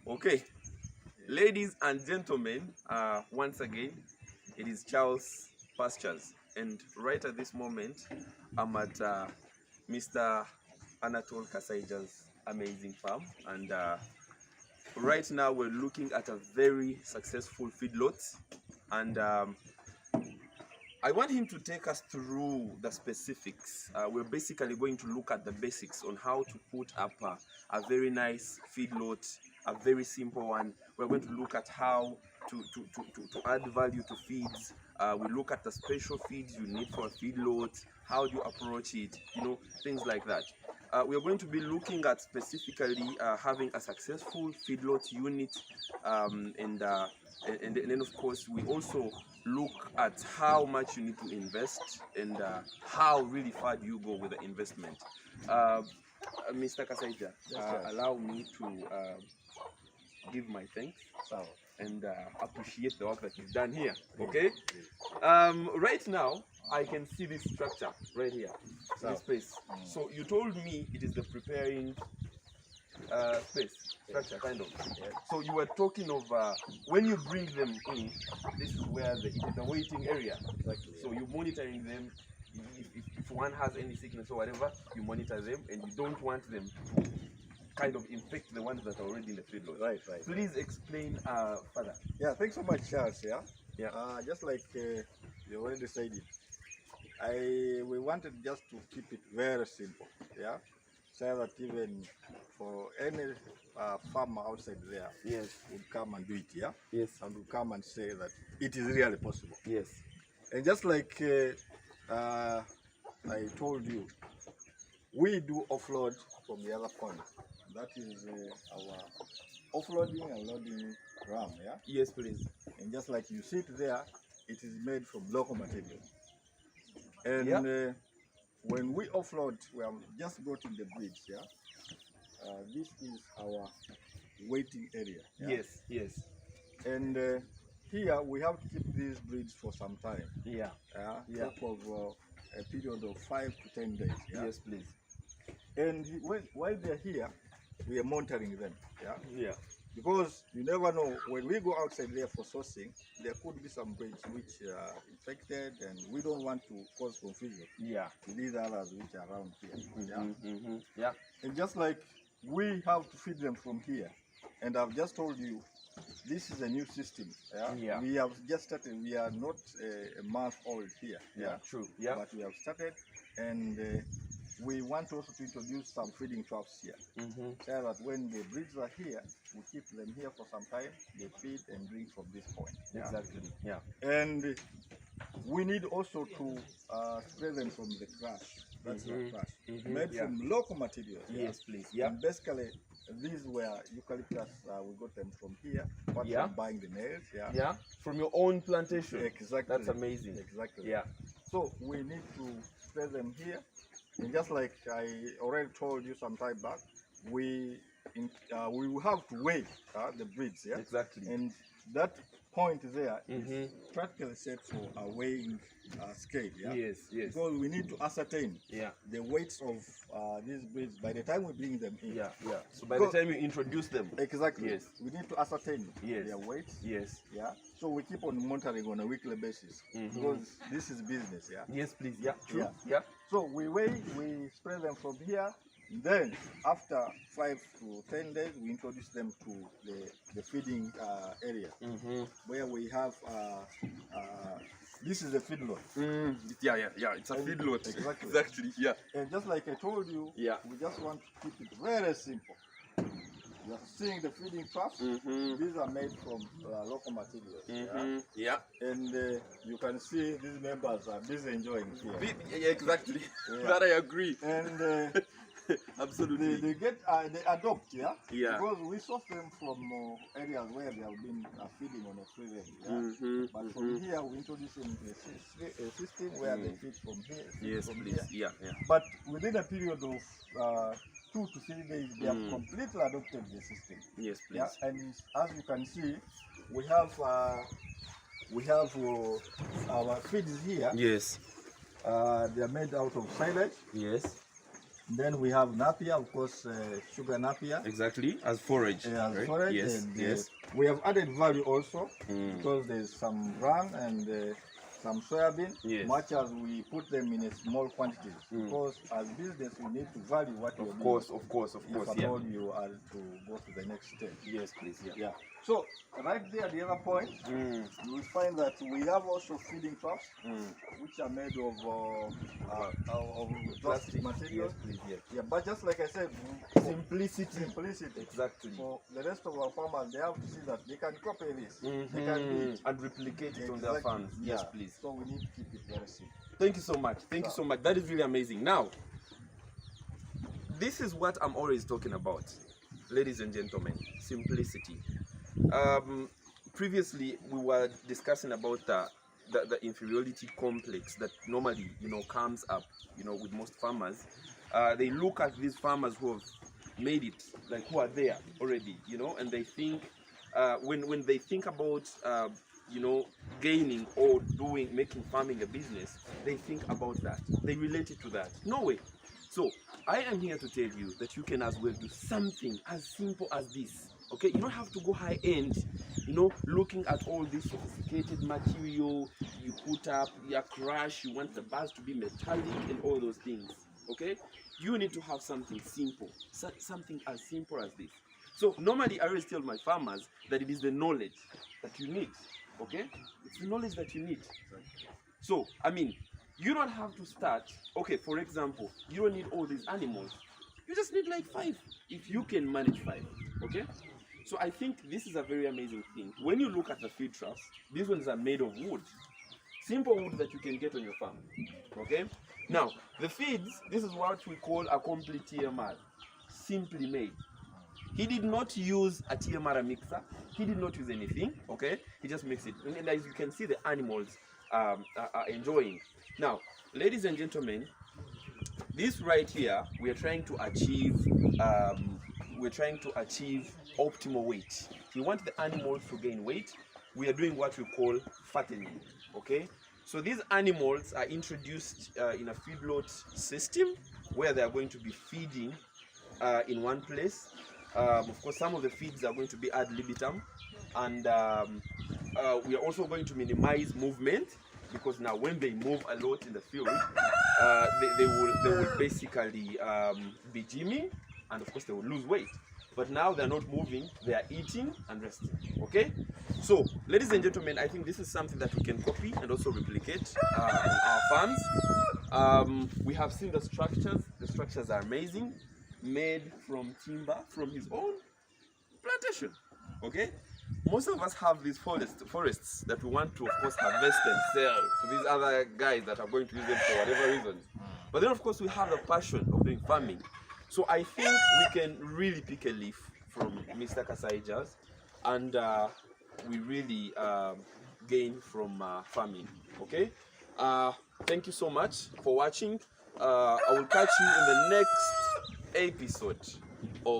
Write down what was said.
Okay, ladies and gentlemen, once again, it is Charles Pastures, and right at this moment, I'm at Mr. Anatol Kasaija's amazing farm, and right now we're looking at a very successful feedlot, and I want him to take us through the specifics. We're basically going to look at the basics on how to put up a very nice feedlot, a very simple one. We're going to look at how to add value to feeds. We look at the special feeds you need for a feedlot, how do you approach it, things like that. We are going to be looking at specifically having a successful feedlot unit, and then of course we also look at how much you need to invest and how really far do you go with the investment. Mr. Kasaija, allow me to give my thanks and appreciate the work that you've done here. Okay. Right now I can see this structure right here, this space. So you told me it is the preparing structure, kind of. Yeah. So you were talking of when you bring them in, this is where it is the waiting area. Exactly. So you're monitoring them. If one has any sickness or whatever, you monitor them, and you don't want them to kind of infect the ones that are already in the feedlot. Right. Please explain further. Yeah, thanks so much, Charles. Yeah. Just like you already said it, we wanted just to keep it very simple. Yeah. So that even for any farmer outside there, yes, would come and do it, yeah? Yes. And would come and say that it is really possible. Yes. And just like I told you, we do offload from the other point. That is our offloading and loading ram, yeah? Yes, please. And just like you see it there, it is made from local material. And when we offload, we have just brought in the bridge, yeah? This is our waiting area. Yeah? Yes. And here we have to keep these breeds for some time. Yeah. Talk of a period of 5 to 10 days. Yeah? Yes, please. And while they're here, we are monitoring them. Yeah. Because you never know, when we go outside there for sourcing, there could be some breeds which are infected, and we don't want to cause confusion. Yeah. To these others which are around here. Yeah. And just like we have to feed them from here, and I've just told you, this is a new system. Yeah. We have just started. We are not a month old here. Yeah. True. Yeah. But we have started, and we want also to introduce some feeding traps here. So that when the breeds are here, we keep them here for some time. They feed and drink from this point. Yeah? Exactly. Yeah. And we need also to spray them from the crush. That's the crush. Made from local materials. Yes, please. Yeah. And basically, these were eucalyptus. We got them from here. Apart from buying the nails. Yeah. From your own plantation. Exactly. That's amazing. Exactly. Yeah. So we need to spray them here. And just like I already told you some time back, we will have to weigh the breeds. Yeah. Exactly. And that point there is practically set for a weighing scale. Yeah. Yes. Because we need to ascertain the weights of these breeds by the time we bring them in. Yeah. So by the time you introduce them. Exactly. Yes. We need to ascertain their weights. Yes. Yeah. So we keep on monitoring on a weekly basis because this is business. Yeah. Yes, please. Yeah. True. Yeah. So we weigh, we spray them from here. Then after 5 to 10 days, we introduce them to the feeding area, where we have this is a feedlot. Yeah. It's a feedlot. Exactly. Yeah. And just like I told you, we just want to keep it very simple. You're seeing the feeding traps. These are made from local materials. Yeah. And you can see these members are busy enjoying here. Yeah, exactly. That I agree. And absolutely. They adopt, yeah? Yeah. Because we source them from areas where they have been feeding on a free range. But from here, we introduce them to a system where they feed from here. Yes, please. Here. Yeah. But within a period of 2 to 3 days, they have completely adopted the system. Yes, please. Yeah? And as you can see, we have our feeds here. Yes. They are made out of silage. Yes. Then we have napier, of course, sugar napier. Exactly, as forage. As right? forage. Yes, And, yes. we have added value also because there's some bran and some soybean. Yes. Much as we put them in a small quantities, because as business you need to value what you're doing. Of course, If at all you are to go to the next step. Yes, please. Yeah. So right there, the other point, you will find that we have also feeding troughs, which are made of plastic material. Yes, please. Yes. Yeah, but just like I said, simplicity. Exactly. For the rest of our farmers, they have to see that they can copy this, they can do it and replicate it on their farms. Yeah. Yes, please. So we need to keep it very simple. Thank you so much. Thank you so much. That is really amazing. Now, this is what I'm always talking about, ladies and gentlemen. Simplicity. Previously, we were discussing about the inferiority complex that normally, comes up, with most farmers. They look at these farmers who have made it, like who are there already, and they think, when they think about, gaining or making farming a business, they think about that. They relate it to that. No way. So I am here to tell you that you can as well do something as simple as this. Okay, you don't have to go high end, looking at all this sophisticated material you put up, you crush, you want the bars to be metallic and all those things. Okay, you need to have something simple, something as simple as this. So normally I always tell my farmers that it is the knowledge that you need. Okay, it's the knowledge that you need. So I mean, you don't have to start. Okay, for example, you don't need all these animals. You just need like 5 if you can manage 5. Okay, so I think this is a very amazing thing. When you look at the feed troughs, these ones are made of wood, simple wood that you can get on your farm. Okay, now the feeds, this is what we call a complete TMR, simply made. He did not use a TMR mixer. He did not use anything. Okay, he just makes it, and as you can see, the animals are enjoying. Now, ladies and gentlemen, this right here, we are trying to achieve. We're trying to achieve optimal weight. We want the animals to gain weight. We are doing what we call fattening. Okay, so these animals are introduced in a feedlot system where they are going to be feeding in one place. Of course, some of the feeds are going to be ad libitum, and we are also going to minimize movement, because now when they move a lot in the field, they will basically be gymming, and of course they will lose weight. But now they're not moving, they are eating and resting. Okay, so ladies and gentlemen, I think this is something that we can copy and also replicate in our farms. We have seen the structures. The structures are amazing, made from timber from his own plantation. Okay, most of us have these forests that we want to, of course, harvest and sell to these other guys that are going to use them for whatever reasons. But then, of course, we have the passion of doing farming. So I think we can really pick a leaf from Mr. Kasaija's, and we really gain from farming. Okay, thank you so much for watching. I will catch you in the next episode of